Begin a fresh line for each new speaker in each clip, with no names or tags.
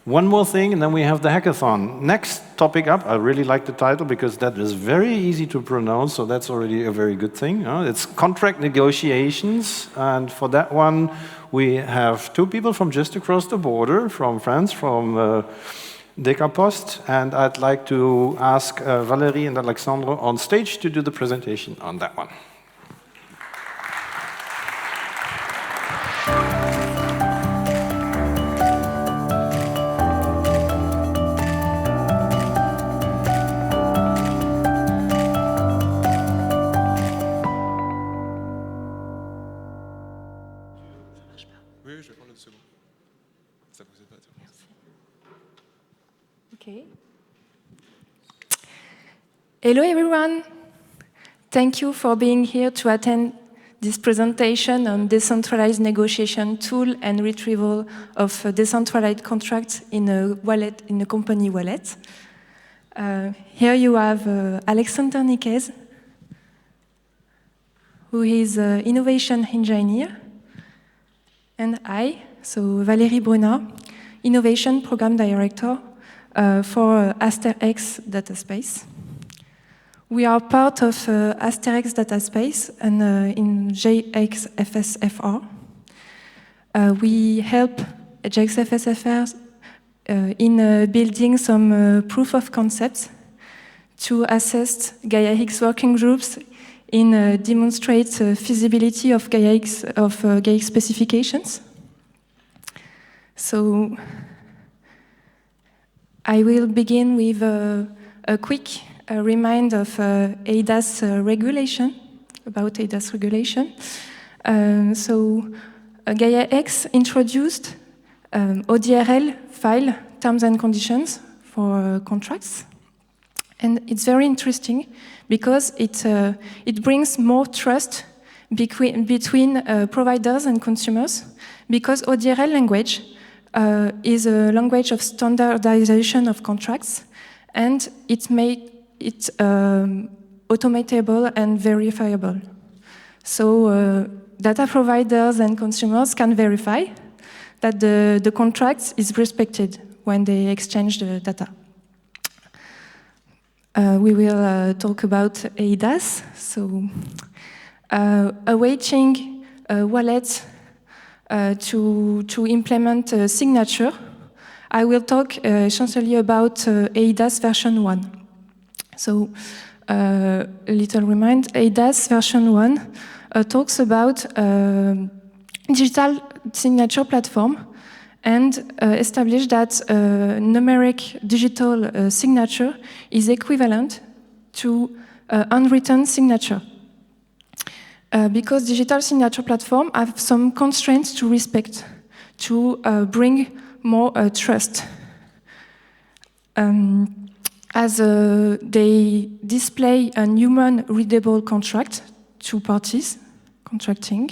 One more thing, and then we have the hackathon. Next topic up, I really like the title because that is very easy to pronounce, so that's already a very good thing. It's contract negotiations, and for that one, we have two people from just across the border, from France, from Docaposte, and I'd like to ask Valerie and Alexandre on stage to do the presentation on that one.
Okay. Hello everyone. Thank you for being here to attend this presentation on decentralized negotiation tool and retrieval of decentralized contracts in a wallet, in a company wallet. Here you have Alexandre Nicaise, who is an innovation engineer, and I, so Valerie Bruna, innovation program director for Gaia-X data space. We are part of Gaia-X data space and in Gaia-X FSFR. We help Gaia-X FSFR in building some proof of concepts to assess Gaia-X working groups in demonstrate feasibility of Gaia-X specifications. So I will begin with a quick reminder of ADAS regulation, about ADAS regulation. Gaia-X introduced ODRL file terms and conditions for contracts. And it's very interesting because it brings more trust between providers and consumers, because ODRL language is a language of standardization of contracts, and it made it automatable and verifiable. So data providers and consumers can verify that the contract is respected when they exchange the data. We will talk about ADAS. So awaiting wallets to implement a signature, I will talk essentially about ADAS version 1. So a little reminder, ADAS version 1 talks about digital signature platform and establish that numeric digital signature is equivalent to unwritten signature. Because digital signature platform have some constraints to respect, to bring more trust. As they display a human readable contract, two parties contracting,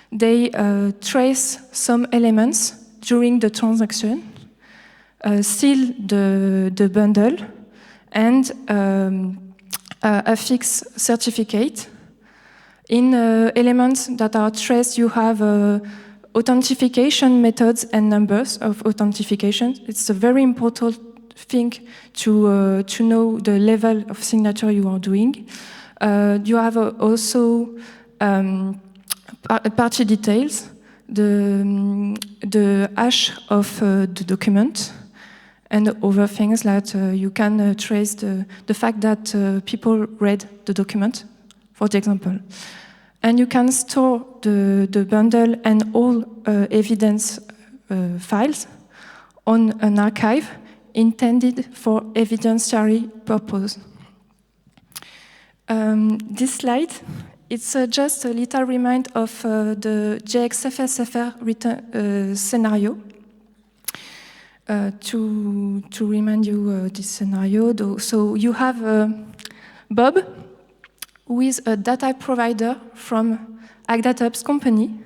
they trace some elements during the transaction, seal the bundle, and affix certificate. In elements that are traced, you have authentication methods and numbers of authentication. It's a very important thing to know the level of signature you are doing. You have also party details, the hash of the document, and other things that you can trace the fact that people read the document, for the example. And you can store the bundle and all evidence files on an archive intended for evidentiary purpose. This slide, it's just a little reminder of the Gaia-X FSFR scenario. To remind you this scenario, so you have Bob, who is a data provider from Agdatub's company.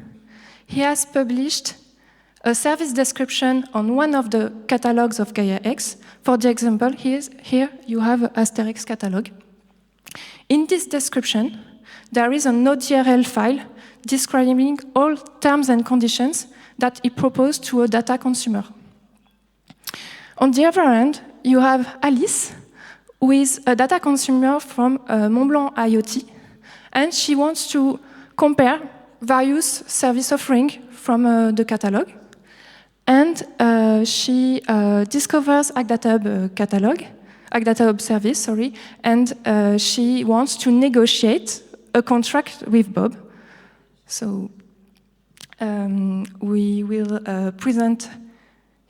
He has published a service description on one of the catalogs of Gaia-X. For the example, here you have a Gaia-X catalog. In this description, there is an ODRL file describing all terms and conditions that he proposed to a data consumer. On the other hand, you have Alice, who is a data consumer from Montblanc IoT, and she wants to compare various service offerings from the catalog. And she discovers AgDataHub service, sorry, and she wants to negotiate a contract with Bob. So we will present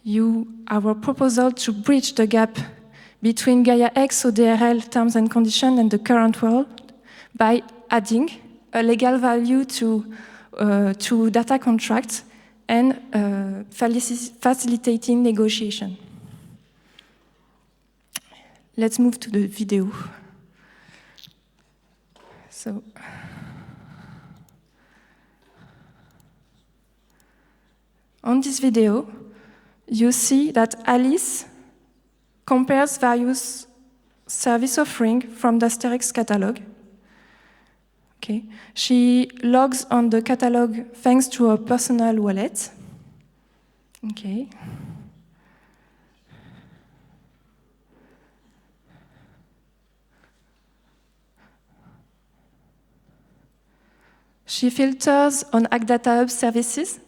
you our proposal to bridge the gap between Gaia-X ODRL terms and conditions and the current world by adding a legal value to data contracts and facilitating negotiation. Let's move to the video. So, on this video, you see that Alice compares various service offerings from the Asterix catalog. Okay. She logs on the catalog thanks to a personal wallet. Okay. She filters on AgDataHub services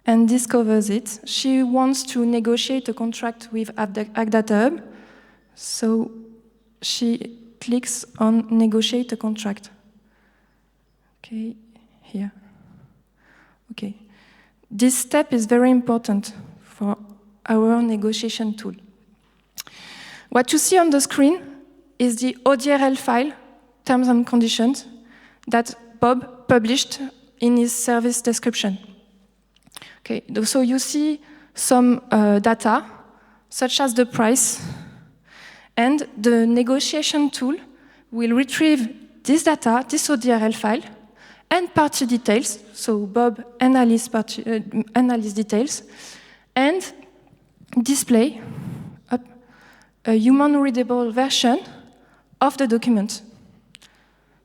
and discovers it. She wants to negotiate a contract with AgDataHub, so she clicks on negotiate a contract. Okay, here. Okay. This step is very important for our negotiation tool. What you see on the screen is the ODRL file, terms and conditions, that Bob published in his service description. Okay, so you see some data, such as the price, and the negotiation tool will retrieve this data, this ODRL file, and party details, so Bob and Alice details, and display a human-readable version of the document,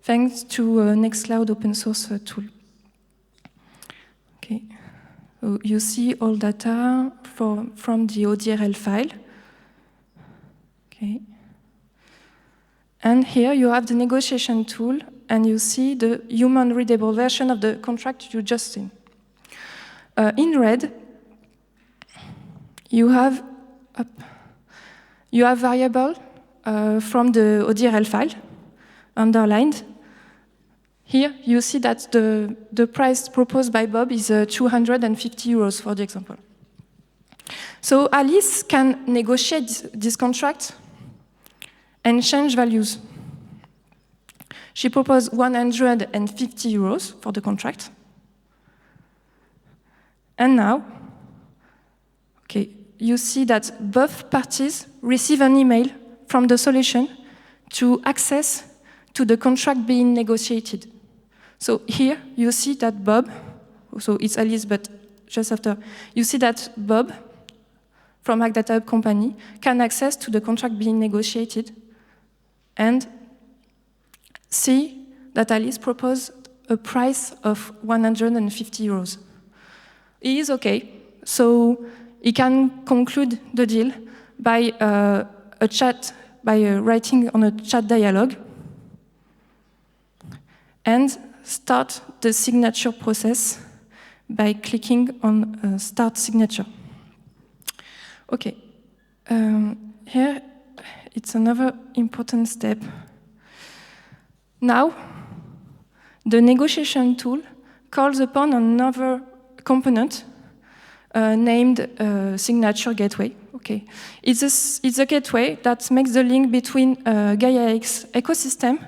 thanks to a Nextcloud open source tool. Okay, so you see all data from the ODRL file. Okay. And here you have the negotiation tool, and you see the human-readable version of the contract you just seen. In red, you have variable from the ODRL file, underlined. Here you see that the price proposed by Bob is 250 euros for the example. So Alice can negotiate this contract and change values. She proposed 150 euros for the contract. And now, okay, you see that both parties receive an email from the solution to access to the contract being negotiated. So here you see that Bob, so it's Alice, but just after, you see that Bob from AgDataHub company can access to the contract being negotiated and see that Alice proposed a price of 150 euros. He is okay, so he can conclude the deal by writing on a chat dialogue and start the signature process by clicking on Start Signature. Okay, here it's another important step. Now, the negotiation tool calls upon another component named Signature Gateway. Okay, it's a gateway that makes the link between Gaia-X ecosystem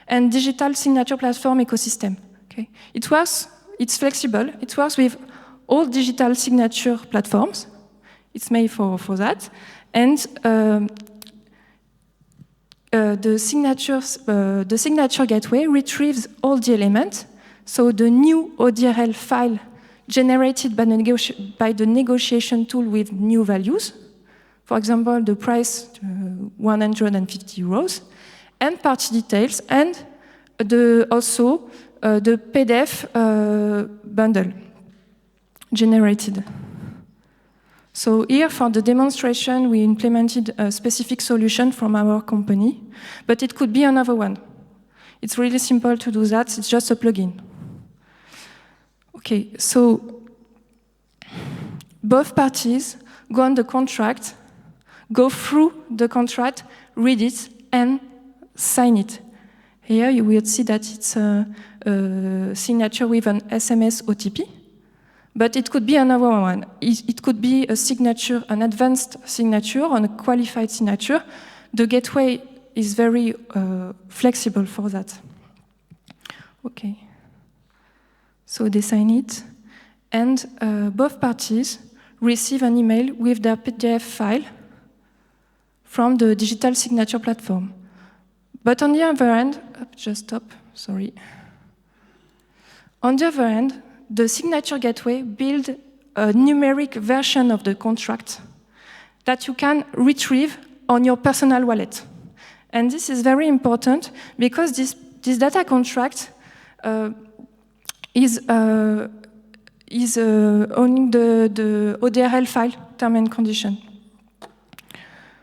and digital signature platform ecosystem. Okay, it's flexible. It works with all digital signature platforms. It's made for that, and the signature gateway retrieves all the elements. So the new ODRL file generated by the negotiation tool with new values, for example, the price 150 euros, and party details, and also the PDF bundle. generated. So here, for the demonstration, we implemented a specific solution from our company, but it could be another one. It's really simple to do that. It's just a plugin. Okay, so both parties go on the contract, go through the contract, read it, and sign it. Here you will see that it's a signature with an SMS OTP, but it could be another one. It could be a signature, an advanced signature, or a qualified signature. The gateway is very flexible for that. Okay. So they sign it, and both parties receive an email with their PDF file from the digital signature platform. But on the other hand, just stop, sorry. On the other hand, the signature gateway builds a numeric version of the contract that you can retrieve on your personal wallet. And this is very important because this data contract is owning the ODRL file, term and condition.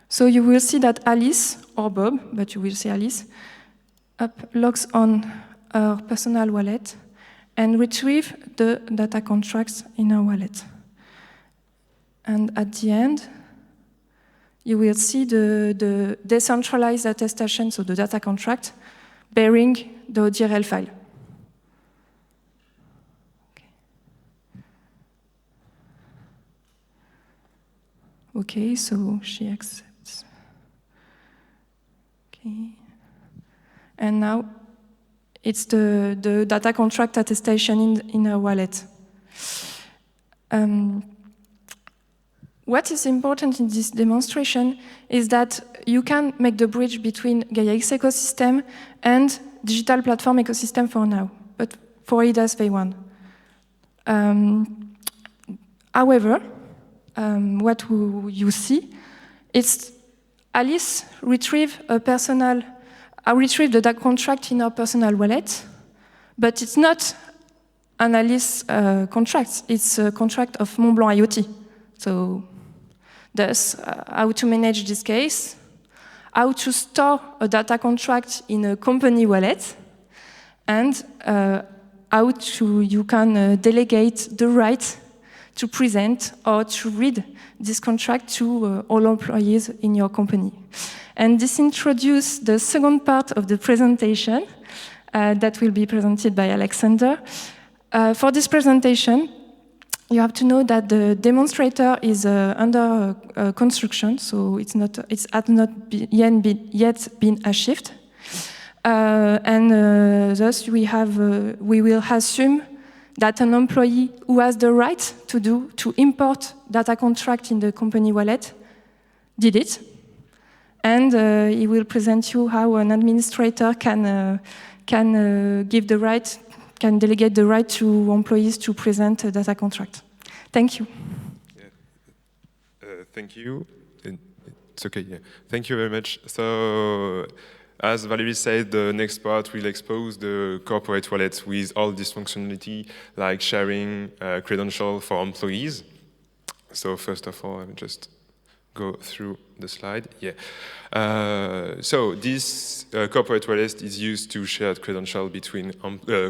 So you will see that Alice, or Bob, but you will see Alice, logs on her personal wallet and retrieve the data contracts in her wallet. And at the end, you will see the decentralized attestation, so the data contract, bearing the ODRL file. Okay, so she accepts. Okay. And now it's the data contract attestation in her wallet. What is important in this demonstration is that you can make the bridge between Gaia-X ecosystem and digital platform ecosystem for now, but for EIDAS V1. However, what you see, it's Alice retrieve the data contract in her personal wallet, but it's not an Alice contract, it's a contract of Montblanc IoT. So, thus, how to manage this case, how to store a data contract in a company wallet, and how you can delegate the right to present or to read this contract to all employees in your company. And this introduces the second part of the presentation that will be presented by Alexandre. For this presentation, you have to know that the demonstrator is under construction, so it has not yet been achieved. Thus we will assume that an employee who has the right to import data contract in the company wallet did it. And he will present you how an administrator can delegate the right to employees to present a data contract. Thank you.
Yeah. Thank you. It's okay, yeah. Thank you very much. So, as Valerie said, the next part will expose the corporate wallet with all this functionality, like sharing credentials for employees. So first of all, I will just go through the slide. Yeah. So this corporate wallet is used to share credentials between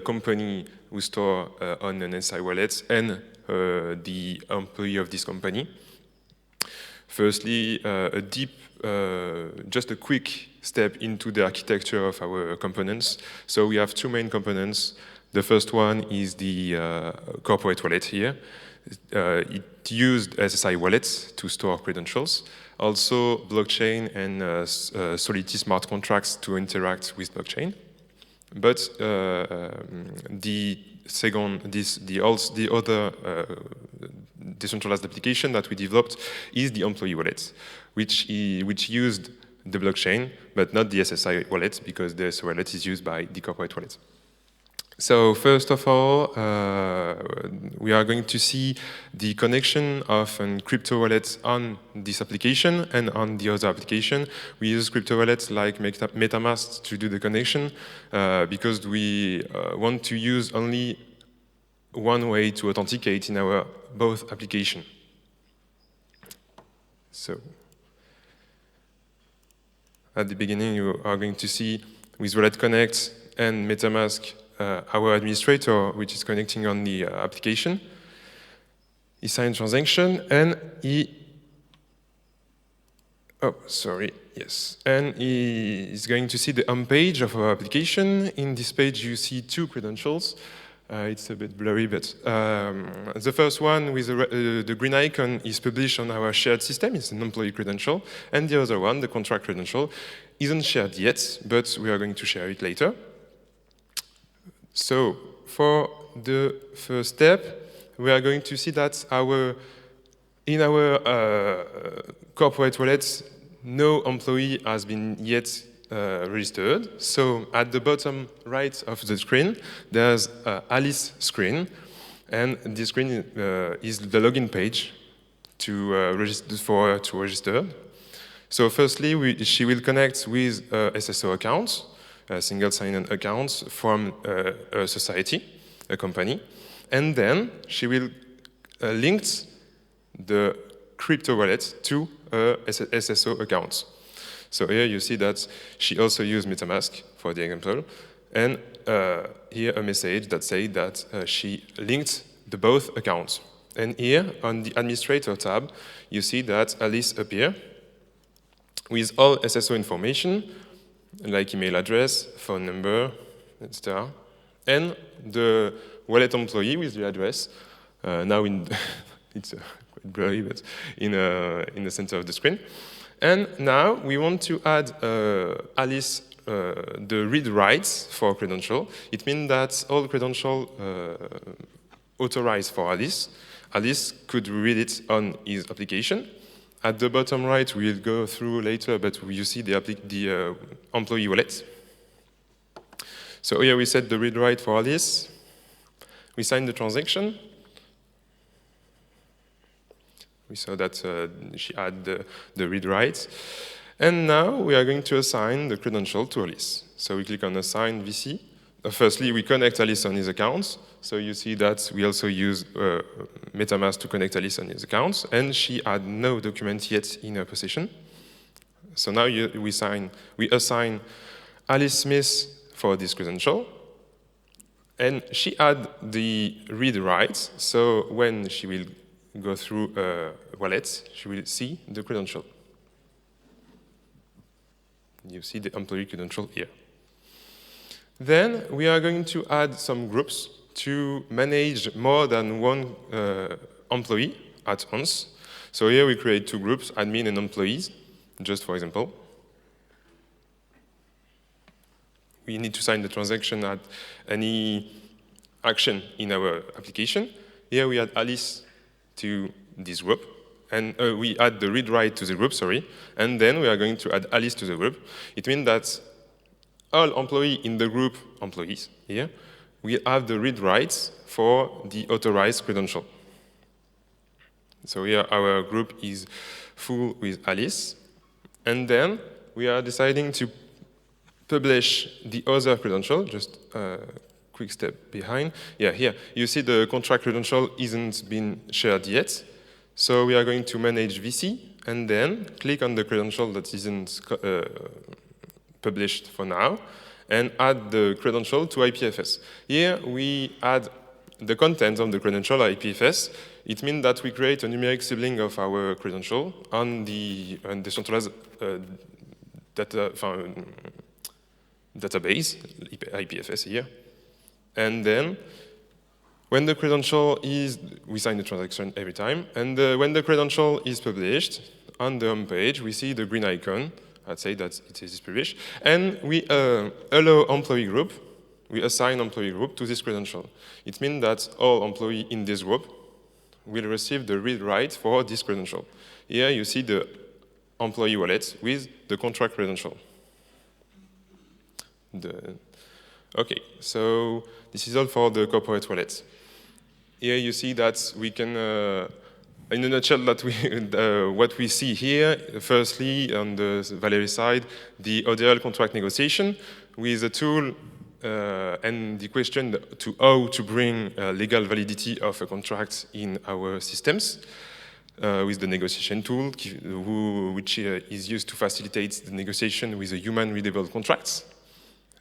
company who store on an SI wallet and the employee of this company. Firstly, just a quick step into the architecture of our components. So we have two main components. The first one is the corporate wallet here. It used SSI wallets to store credentials. Also blockchain and Solidity smart contracts to interact with blockchain. But the other decentralized application that we developed is the employee wallet, which used the blockchain, but not the SSI wallet, because the SSI wallet is used by the corporate wallet. So first of all, we are going to see the connection of a crypto wallet on this application and on the other application. We use crypto wallets like MetaMask to do the connection because we want to use only one way to authenticate in our both application. So at the beginning, you are going to see with Wallet Connect and MetaMask our administrator, which is connecting on the application. He signed transaction and he and he is going to see the home page of our application. In this page, you see two credentials. It's a bit blurry, but the first one with the green icon is published on our shared system. It's an employee credential. And the other one, the contract credential, isn't shared yet, but we are going to share it later. So for the first step, we are going to see that in our corporate wallets, no employee has been yet registered. So at the bottom right of the screen, there's Alice screen, and this screen is the login page to register. So firstly, she will connect with SSO accounts, single sign-on accounts from a society, a company, and then she will link the crypto wallet to SSO accounts. So here you see that she also used MetaMask for the example, and here a message that says that she linked the both accounts. And here on the administrator tab, you see that Alice appears with all SSO information, like email address, phone number, etc., and the wallet employee with the address. Now it's quite blurry, but in the center of the screen. And now we want to add Alice the read rights for credential. It means that all credential authorized for Alice. Alice could read it on his application. At the bottom right, we'll go through later, but you see the employee wallet. So here we set the read write for Alice. We sign the transaction. We saw that she had the read write. And now we are going to assign the credential to Alice. So we click on Assign VC. Firstly, we connect Alice on his accounts. So you see that we also use MetaMask to connect Alice on his accounts. And she had no document yet in her possession. So now we assign Alice Smith for this credential. And she had the read rights. So when she will go through a wallet, she will see the credential. You see the employee credential here. Then we are going to add some groups to manage more than one employee at once. So here we create two groups, admin and employees, just for example. We need to sign the transaction at any action in our application. Here we add Alice to this group, and we add the read write to the group, and then we are going to add Alice to the group. It means that all employees in the group, employees here, we have the read rights for the authorized credential. So here our group is full with Alice, and then we are deciding to publish the other credential, just a quick step behind. Yeah, here, you see the contract credential isn't been shared yet. So we are going to manage VC, and then click on the credential that isn't published for now, and add the credential to IPFS. Here we add the content of the credential IPFS. It means that we create a numeric sibling of our credential on the centralized database, IPFS here. And then when the credential is, we sign the transaction every time, and when the credential is published, on the home page, we see the green icon. I'd say that it is published. And we allow employee group, we assign employee group to this credential. It means that all employees in this group will receive the read write for this credential. Here you see the employee wallet with the contract credential. Okay, so this is all for the corporate wallet. Here you see that we can, in a nutshell, that what we see here, firstly, on the Valerie side, the ODL contract negotiation with a tool and the question to how to bring legal validity of a contract in our systems with the negotiation tool, which is used to facilitate the negotiation with a human-readable contracts.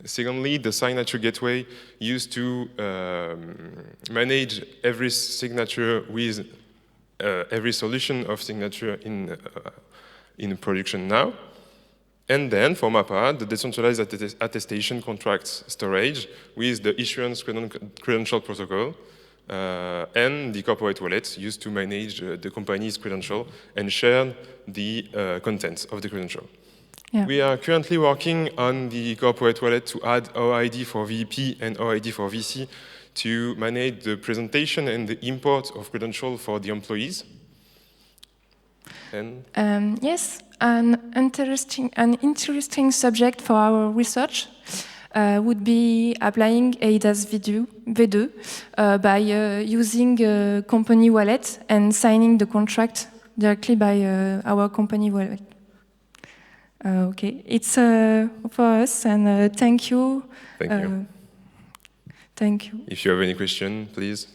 Secondly, the signature gateway used to manage every signature with every solution of signature in production now. And then, for my part, the decentralized attestation contracts storage with the issuance credential protocol and the corporate wallet used to manage the company's credential and share the contents of the credential.
Yeah.
We are currently working on the corporate wallet to add OID for VP and OID for VC to manage the presentation and the import of credential for the employees. And
yes, an interesting subject for our research would be applying eIDAS V2 by using a company wallet and signing the contract directly by our company wallet. Okay, it's for us, and thank you.
Thank you.
Thank you.
If you have any question, please.